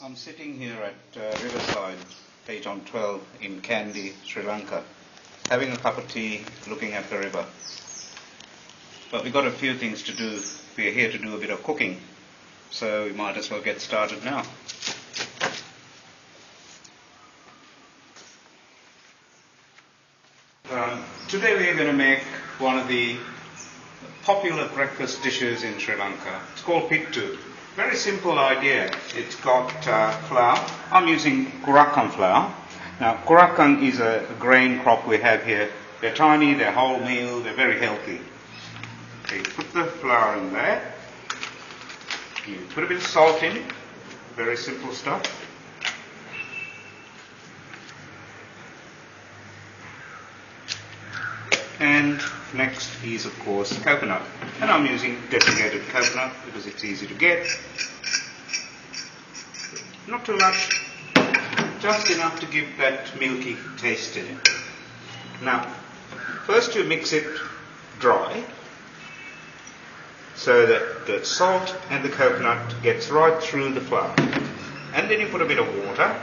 I'm sitting here at Riverside, page on 12 in Kandy, Sri Lanka, having a cup of tea, looking at the river. But we've got a few things to do. We're here to do a bit of cooking, so we might as well get started now. Today we're going to make one of the popular breakfast dishes in Sri Lanka. It's called Pittu. Very simple idea. It's got flour. I'm using Gurakan flour. Now, Gurakan is a grain crop we have here. They're tiny, they're wholemeal, they're very healthy. Okay, put the flour in there. You put a bit of salt in. Very simple stuff. And next is, of course, coconut. And I'm using desiccated coconut because it's easy to get. Not too much, just enough to give that milky taste in it. Now, first you mix it dry so that the salt and the coconut gets right through the flour. And then you put a bit of water.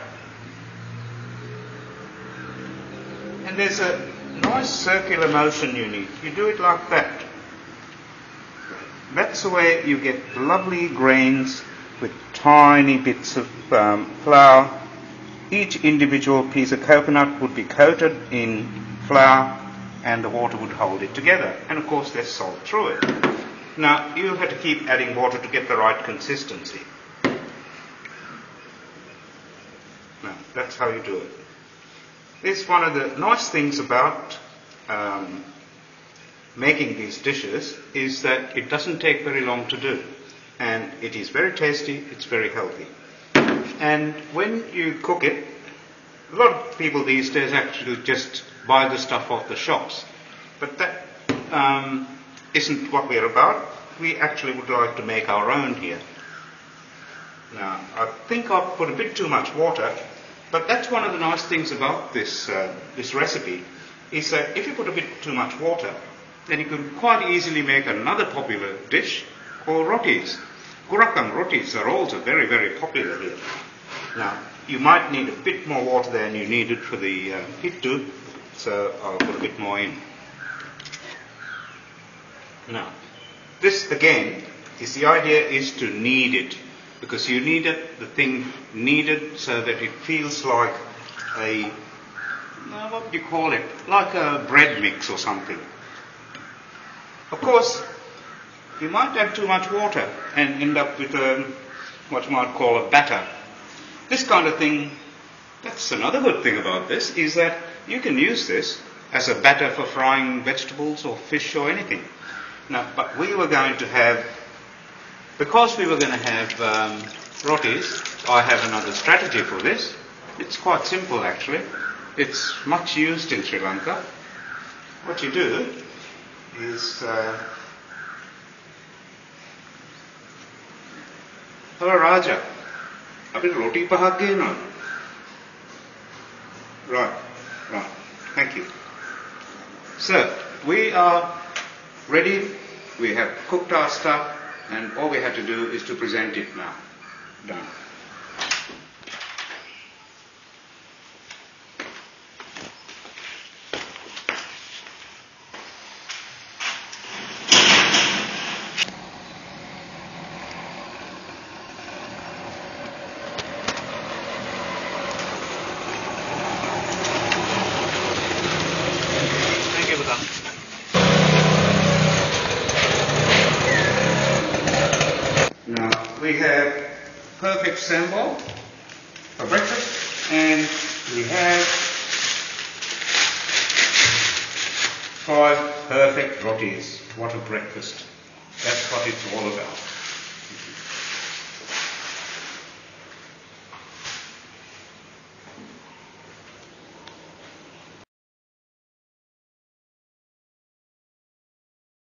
And there's a nice circular motion you need. You do it like that. That's the way you get lovely grains with tiny bits of flour. Each individual piece of coconut would be coated in flour and the water would hold it together. And of course there's salt through it. Now you have to keep adding water to get the right consistency. Now that's how you do it. It's one of the nice things about making these dishes is that it doesn't take very long to do, and it is very tasty, it's very healthy. And when you cook it, a lot of people these days actually just buy the stuff off the shops, but that isn't what we're about. We actually would like to make our own here. Now I think I've put a bit too much water, but that's one of the nice things about this recipe, is that if you put a bit too much water, then you can quite easily make another popular dish called rotis. Gurakan rotis are also very, very popular here. Now, you might need a bit more water than you needed for the pittu, so I'll put a bit more in. Now, this again, the idea is to knead it, because you need it, the thing kneaded so that it feels like a, what do you call it, like a bread mix or something. Of course, you might add too much water and end up with what you might call a batter. This kind of thing, that's another good thing about this, is that you can use this as a batter for frying vegetables or fish or anything. Now, but we were going to have, because we were going to have rotis, I have another strategy for this. It's quite simple actually. It's much used in Sri Lanka. What you do is Hello Raja, apni roti pahak gena. Right, thank you. So, we are ready, we have cooked our stuff, and all we have to do is to present it now. Done. Now we have perfect sambal for breakfast, and we have 5 perfect rotis. What a breakfast. That's what it's all about.